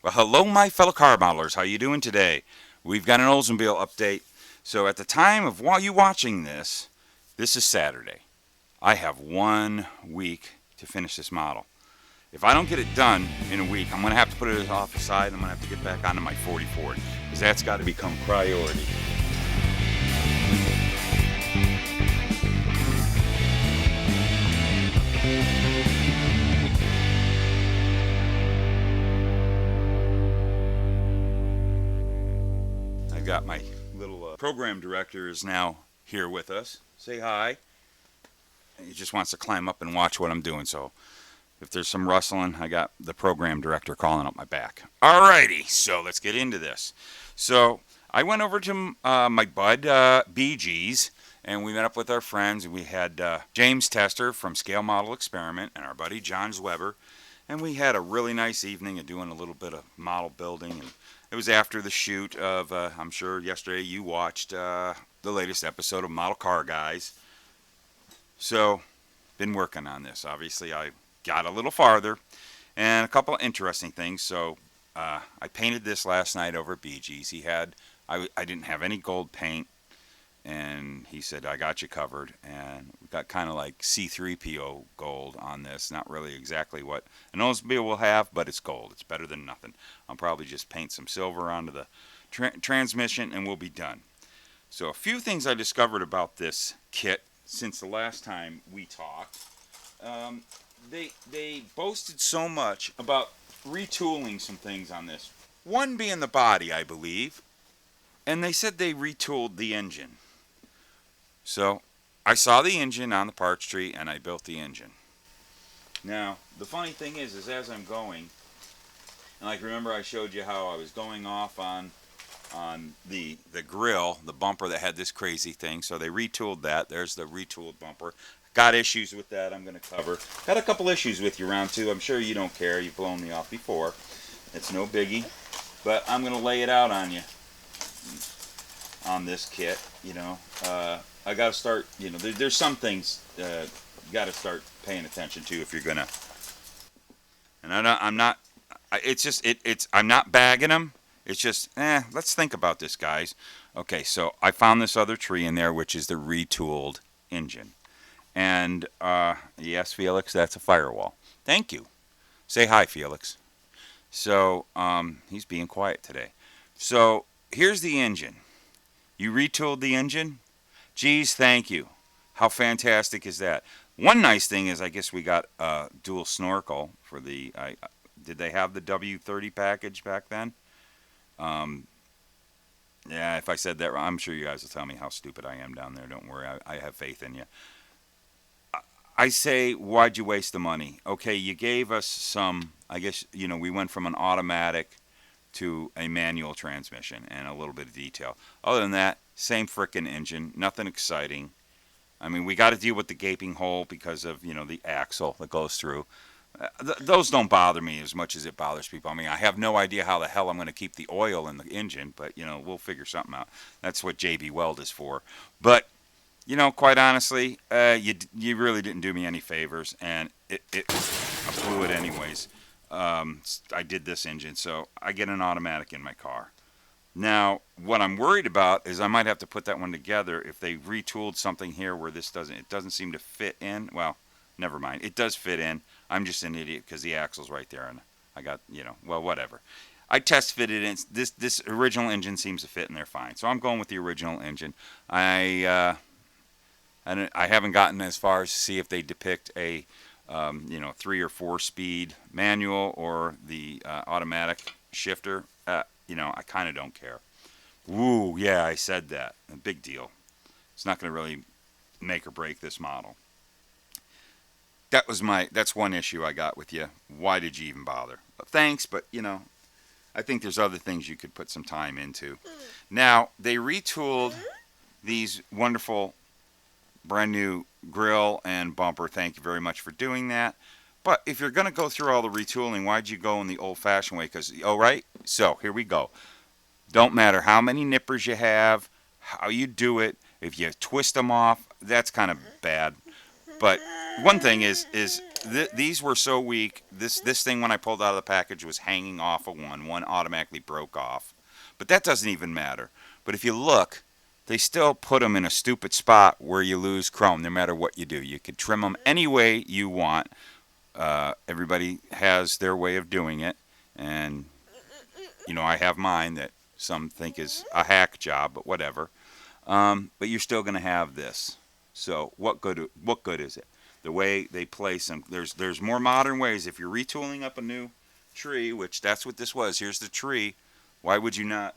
Well, hello, my fellow car modelers. How you doing today? We've got an Oldsmobile update. So at the time of while you watching this, this is Saturday. I have 1 week to finish this model. If I don't get it done in a week, I'm going to have to put it off the side. I'm going to have to get back onto my 40 Ford because that's got to become priority. I've got my little program director is now here with us. Say hi. He just wants to climb up and watch what I'm doing. So if there's some rustling, I got the program director calling up my back. Alrighty, so let's get into this. So I went over to my bud BG's, and we met up with our friends. We had James Tester from Scale Model Experiment and our buddy John Weber, and we had a really nice evening of doing a little bit of model building. And it was after the shoot of, I'm sure yesterday you watched the latest episode of Model Car Guys. So, been working on this. Obviously, I got a little farther, and a couple of interesting things. So, I painted this last night over at BG's. I didn't have any gold paint, and he said, I got you covered. And we got kind of like C3PO gold on this. Not really exactly what an Oldsmobile will have, but it's gold. It's better than nothing. I'll probably just paint some silver onto the transmission, and we'll be done. So, a few things I discovered about this kit since the last time we talked. They boasted so much about retooling some things on this. One being the body, I believe, and they said they retooled the engine. So I saw the engine on the parts tree and I built the engine. Now the funny thing is as I'm going, and like remember I showed you how I was going off on the grill, the bumper that had this crazy thing. So they retooled that. There's the retooled bumper. Got issues with that I'm going to cover. Got a couple issues with you round two. I'm sure you don't care. You've blown me off before. It's no biggie. But I'm going to lay it out on you on this kit. I got to start, there's some things you got to start paying attention to if you're going to. And I'm not, it's just, I'm not bagging them. It's just, let's think about this, guys. Okay, so I found this other tree in there, which is the retooled engine. And, yes, Felix, that's a firewall. Thank you. Say hi, Felix. So, he's being quiet today. So, here's the engine. You retooled the engine? Geez, thank you. How fantastic is that? One nice thing is I guess we got a dual snorkel for the, did they have the W30 package back then? Yeah, if I said that wrong, I'm sure you guys will tell me how stupid I am down there. Don't worry, I have faith in you. I say, why'd you waste the money? Okay, you gave us some, I guess, we went from an automatic to a manual transmission and a little bit of detail. Other than that, same frickin' engine, nothing exciting. I mean, we got to deal with the gaping hole because of, the axle that goes through. Those don't bother me as much as it bothers people. I mean, I have no idea how the hell I'm going to keep the oil in the engine, but, we'll figure something out. That's what JB Weld is for. But, quite honestly, you really didn't do me any favors, and I blew it anyways. I did this engine, so I get an automatic in my car. Now, what I'm worried about is I might have to put that one together if they retooled something here where it doesn't seem to fit in. Well, never mind. It does fit in. I'm just an idiot because the axle's right there, and I got, well, whatever. I test fitted in. This original engine seems to fit in there fine, so I'm going with the original engine. I haven't gotten as far as to see if they depict a 3 or 4 speed manual or the automatic shifter. I kind of don't care. Woo, yeah, I said that. A big deal. It's not going to really make or break this model. That's one issue I got with you. Why did you even bother? Thanks, but I think there's other things you could put some time into. Now, they retooled these wonderful brand new grill and bumper. Thank you very much for doing that. But if you're going to go through all the retooling, why'd you go in the old-fashioned way? Right? So, here we go. Don't matter how many nippers you have, how you do it. If you twist them off, that's kind of bad. But one thing is these were so weak. This thing when I pulled out of the package was hanging off of one. One automatically broke off, but that doesn't even matter. But if you look, they still put them in a stupid spot where you lose chrome no matter what you do. You could trim them any way you want. Everybody has their way of doing it, and I have mine that some think is a hack job, but whatever. But you're still going to have this. So what good? What good is it? The way they place them. There's more modern ways. If you're retooling up a new tree, which that's what this was. Here's the tree. Why would you not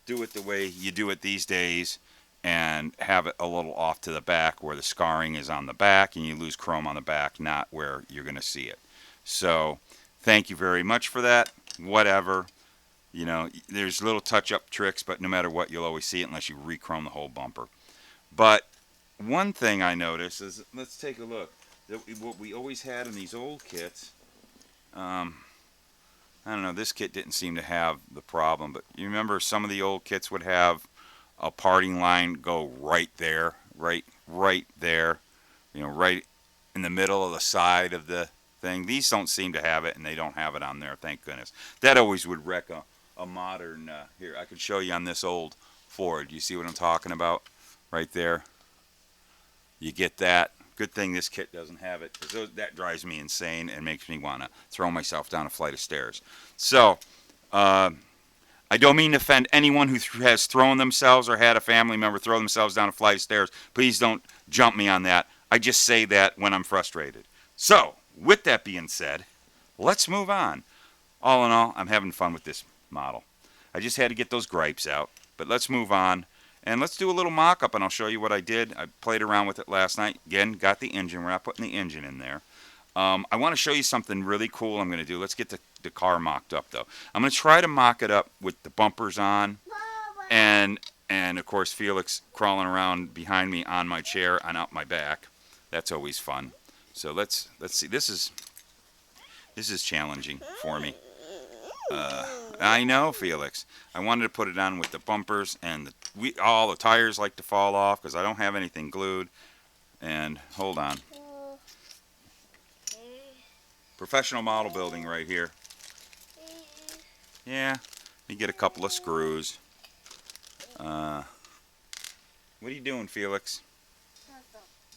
do it the way you do it these days, and have it a little off to the back where the scarring is on the back, and you lose chrome on the back, not where you're going to see it. So thank you very much for that. Whatever. There's little touch-up tricks, but no matter what, you'll always see it unless you re-chrome the whole bumper. But one thing I noticed is, let's take a look. What we always had in these old kits, I don't know, this kit didn't seem to have the problem, but you remember some of the old kits would have a parting line go right there, right there, right in the middle of the side of the thing. These don't seem to have it, and they don't have it on there, thank goodness. That always would wreck a modern, here, I could show you on this old Ford. You see what I'm talking about? Right there. You get that. Good thing this kit doesn't have it, because that drives me insane and makes me want to throw myself down a flight of stairs. So, I don't mean to offend anyone who has thrown themselves or had a family member throw themselves down a flight of stairs. Please don't jump me on that. I just say that when I'm frustrated. So, with that being said, let's move on. All in all, I'm having fun with this model. I just had to get those gripes out, but let's move on. And let's do a little mock-up, and I'll show you what I did. I played around with it last night. Again, got the engine. We're not putting the engine in there. I want to show you something really cool I'm going to do. Let's get the car mocked up, though. I'm going to try to mock it up with the bumpers on, and of course, Felix crawling around behind me on my chair and out my back. That's always fun. So let's see. This is challenging for me. I know, Felix. I wanted to put it on with the bumpers, and all the tires like to fall off because I don't have anything glued. And hold on. Professional model building right here. Yeah, you get a couple of screws. What are you doing, Felix?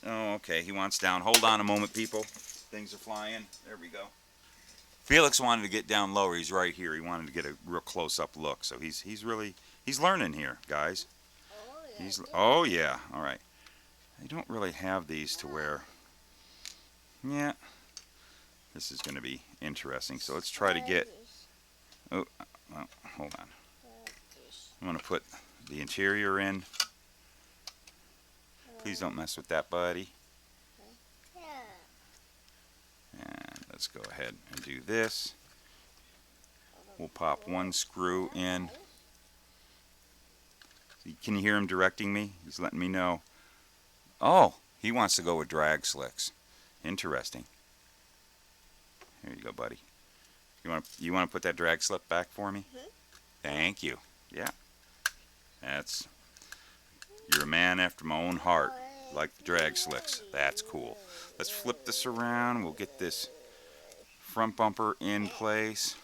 Oh, okay. He wants down. Hold on a moment, people. Things are flying. There we go. Felix wanted to get down lower. He's right here. He wanted to get a real close-up look. So he's learning here, guys. Oh yeah. All right. I don't really have these to where. Yeah. This is going to be interesting. So let's try to get. Oh, well, hold on. I'm going to put the interior in. Please don't mess with that, buddy. And let's go ahead and do this. We'll pop one screw in. Can you hear him directing me? He's letting me know. Oh, he wants to go with drag slicks. Interesting. Here you go, buddy. You want to put that drag slip back for me? Thank you. Yeah. You're a man after my own heart. Like the drag slicks. That's cool. Let's flip this around. We'll get this front bumper in place.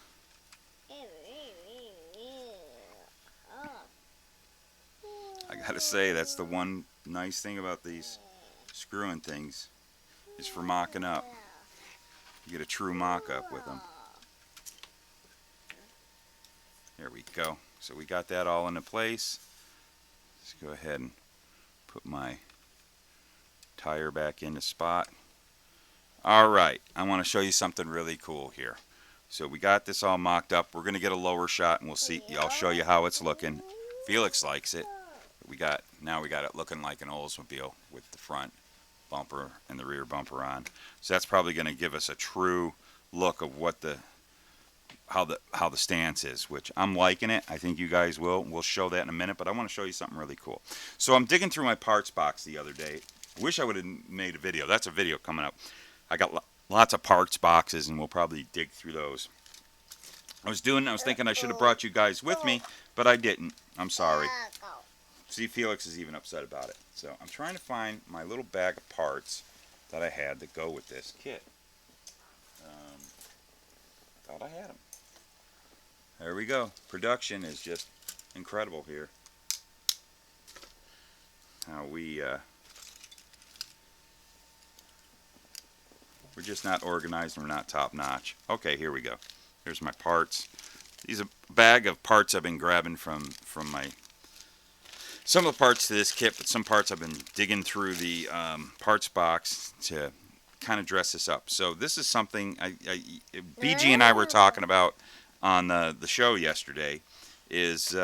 I gotta say, that's the one nice thing about these screwing things, is for mocking up. You get a true mock-up with them. There we go. So we got that all into place. Let's go ahead and put my tire back into spot. Alright, I want to show you something really cool here. So we got this all mocked up. We're going to get a lower shot and we'll see. I'll show you how it's looking. Felix likes it. Now we got it looking like an Oldsmobile with the front bumper and the rear bumper on. So that's probably going to give us a true look of what how the stance is, which I'm liking it. I think you guys will. We'll show that in a minute, but I want to show you something really cool. So I'm digging through my parts box the other day. Wish I would have made a video. That's a video coming up. I got lots of parts boxes, and we'll probably dig through those. I was thinking I should have brought you guys with me, but I didn't. I'm sorry. See, Felix is even upset about it. So I'm trying to find my little bag of parts. that I had that go with this kit. Um, thought I had them. There we go. Production is just incredible here. How we're just not organized and we're not top notch. Okay, here we go. Here's my parts. These are a bag of parts I've been grabbing from my some of the parts to this kit, but some parts I've been digging through the parts box to kind of dress this up. So this is something BG and I were talking about on the show yesterday. Is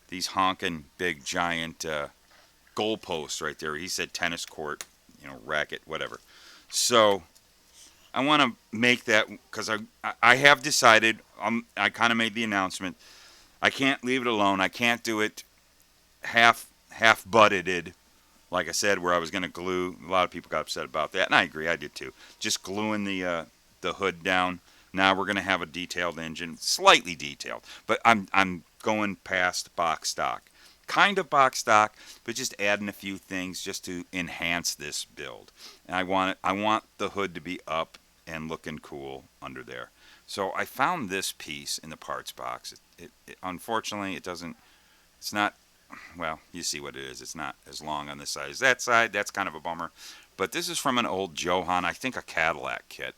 these honking big giant goalposts right there? He said tennis court, racket, whatever. So I want to make that because I have decided. I kind of made the announcement. I can't leave it alone. I can't do it half butted, like I said, where I was going to glue. A lot of people got upset about that, and I agree. I did too. Just gluing the hood down. Now we're going to have a detailed engine, slightly detailed, but I'm going past box stock. Kind of box stock, but just adding a few things just to enhance this build. And I want the hood to be up and looking cool under there. So I found this piece in the parts box. It unfortunately it doesn't. It's not. Well, you see what it is. It's not as long on this side as that side. That's kind of a bummer. But this is from an old Johan, I think a Cadillac kit.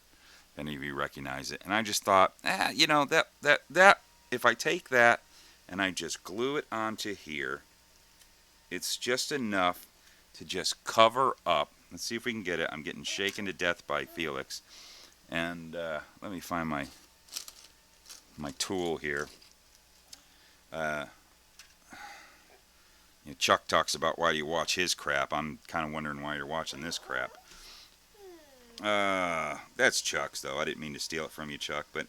Any of you recognize it? And I just thought, that if I take that and I just glue it onto here, it's just enough to just cover up. Let's see if we can get it. I'm getting shaken to death by Felix. And let me find my tool here. Chuck talks about why you watch his crap. I'm kind of wondering why you're watching this crap. That's Chuck's, though. I didn't mean to steal it from you, Chuck, but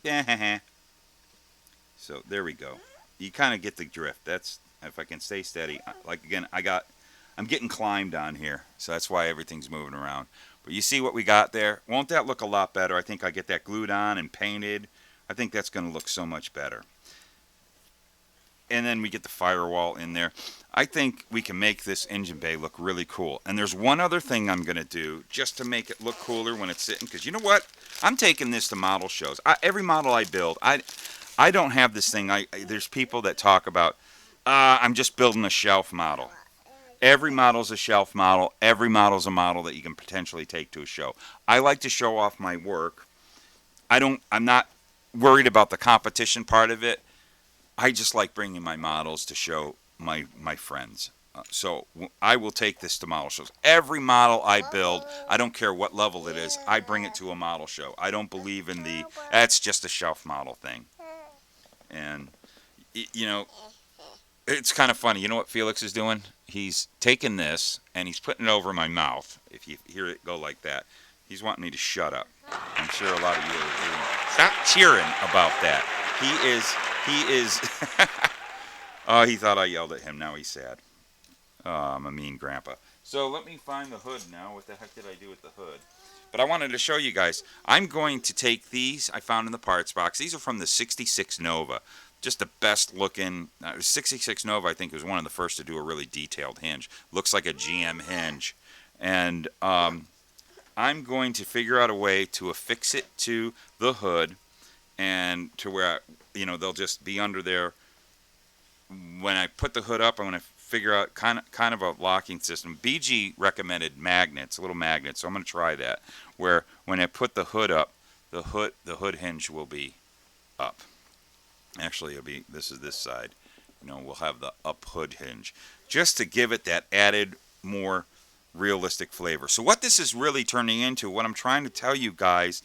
so there we go. You kind of get the drift. That's if I can stay steady. Like again, I'm getting climbed on here, so that's why everything's moving around. But you see what we got there? Won't that look a lot better? I think I get that glued on and painted. I think that's going to look so much better. And then we get the firewall in there. I think we can make this engine bay look really cool. And there's one other thing I'm going to do just to make it look cooler when it's sitting. Because you know what? I'm taking this to model shows. Every model I build, I don't have this thing. There's people that talk about, I'm just building a shelf model. Every model's a shelf model. Every model's a model that you can potentially take to a show. I like to show off my work. I'm not worried about the competition part of it. I just like bringing my models to show my friends. So I will take this to model shows. Every model I build, I don't care what level it is, I bring it to a model show. I don't believe in that's just a shelf model thing. And, it's kind of funny. You know what Felix is doing? He's taking this and he's putting it over my mouth. If you hear it go like that, he's wanting me to shut up. I'm sure a lot of you are doing. Stop cheering about that. He is. Oh, he thought I yelled at him. Now he's sad. Oh, I'm a mean grandpa. So let me find the hood now. What the heck did I do with the hood? But I wanted to show you guys. I'm going to take these I found in the parts box. These are from the 66 Nova. Just the best looking. 66 Nova, I think, was one of the first to do a really detailed hinge. Looks like a GM hinge. And I'm going to figure out a way to affix it to the hood and to where, they'll just be under there. When I put the hood up, I'm going to figure out kind of a locking system. BG recommended magnets, little magnets, so I'm going to try that. Where when I put the hood up, the hood hinge will be up. Actually, this is this side. We'll have the up hood hinge just to give it that added more realistic flavor. So what this is really turning into, what I'm trying to tell you guys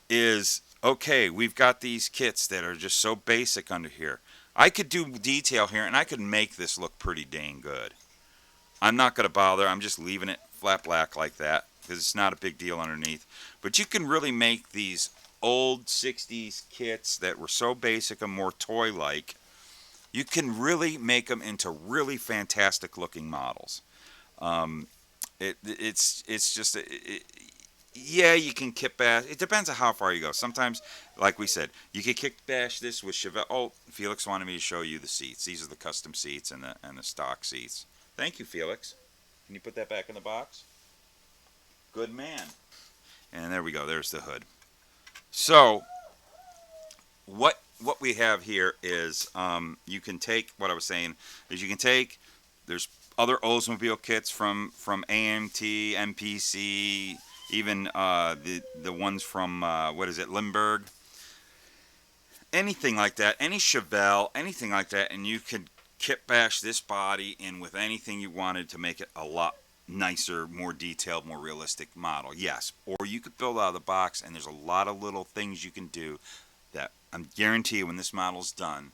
is, okay, we've got these kits that are just so basic under here. I could do detail here, and I could make this look pretty dang good. I'm not going to bother. I'm just leaving it flat black like that because it's not a big deal underneath. But you can really make these old 60s kits that were so basic and more toy-like. You can really make them into really fantastic-looking models. It's just... Yeah, you can kit bash. It depends on how far you go. Sometimes, like we said, you can kit bash this with Chevelle. Oh, Felix wanted me to show you the seats. These are the custom seats and the stock seats. Thank you, Felix. Can you put that back in the box? Good man. And there we go. There's the hood. So what we have here is you can take what I was saying is you can take there's other Oldsmobile kits from AMT, MPC, even the ones from what is it, Limburg, anything like that, any Chevelle, anything like that, and you could kit bash this body in with anything you wanted to make it a lot nicer, more detailed, more realistic model. Yes, or you could build out of the box, and there's a lot of little things you can do that I'm guarantee you when this model's done,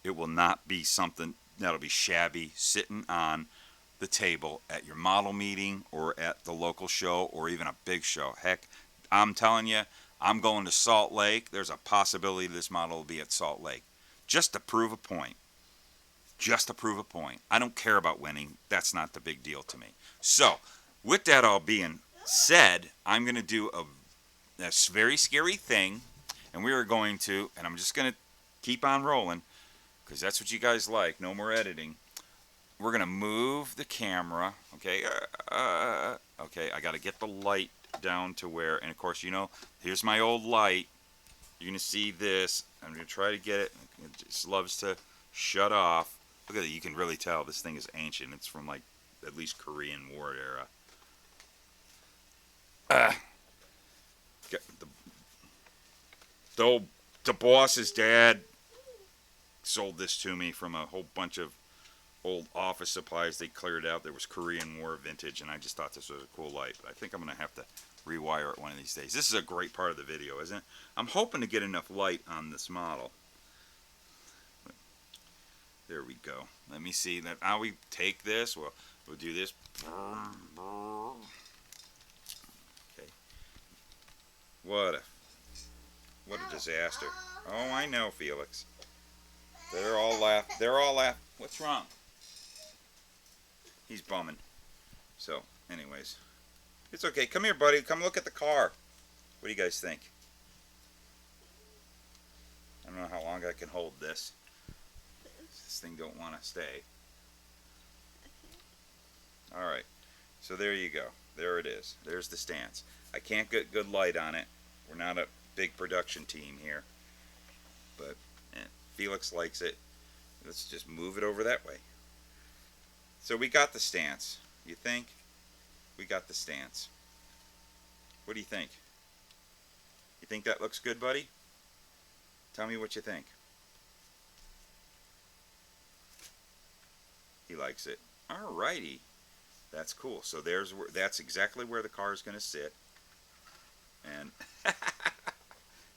it will not be something that'll be shabby sitting on the table at your model meeting or at the local show or even a big show. Heck, I'm telling you, I'm going to Salt Lake. There's a possibility this model will be at Salt Lake just to prove a point. Just to prove a point. I don't care about winning. That's not the big deal to me. So, with that all being said, I'm going to do a very scary thing, and we are going to, and I'm just going to keep on rolling, because that's what you guys like. No more editing. We're going to move the camera, okay? Okay, I got to get the light down to where, and of course, you know, here's my old light. You're going to see this. I'm going to try to get it. It just loves to shut off. Look at it. You can really tell this thing is ancient. It's from, like, at least Korean War era. The boss's dad sold this to me from a whole bunch of old office supplies they cleared out. There was Korean War vintage, and I just thought this was a cool light. But I think I'm going to have to rewire it one of these days. This is a great part of the video, isn't it? I'm hoping to get enough light on this model. There we go. Let me see that. How we take this? We'll do this. Okay. What a disaster. Oh, I know, Felix. They're all laughing. What's wrong? He's bumming. So, anyways. It's okay. Come here, buddy. Come look at the car. What do you guys think? I don't know how long I can hold this. This thing don't want to stay. Alright. So there you go. There it is. There's the stance. I can't get good light on it. We're not a big production team here. But Felix likes it. Let's just move it over that way. So we got the stance. You think? We got the stance. What do you think? You think that looks good, buddy? Tell me what you think. He likes it. Alrighty. That's cool. So that's exactly where the car is going to sit. And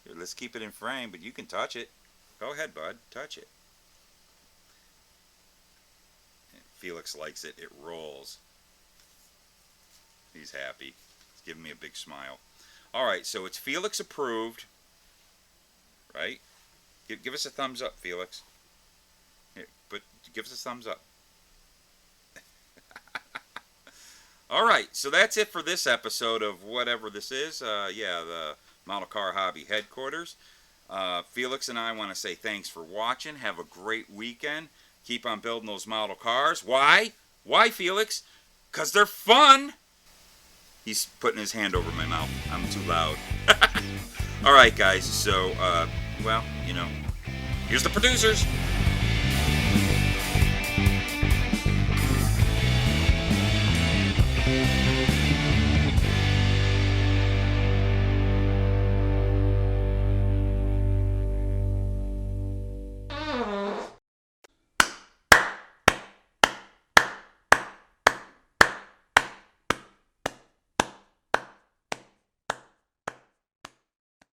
here, let's keep it in frame, but you can touch it. Go ahead, bud. Touch it. And Felix likes it. It rolls. He's happy. He's giving me a big smile. Alright, so it's Felix approved. Right? Give us a thumbs up, Felix. Here, give us a thumbs up. Alright, so that's it for this episode of whatever this is. The Model Car Hobby Headquarters. Felix and I want to say thanks for watching. Have a great weekend. Keep on building those model cars. Why? Why, Felix? Because they're fun. He's putting his hand over my mouth. I'm too loud. Alright, guys. So, well, you know, here's the producers.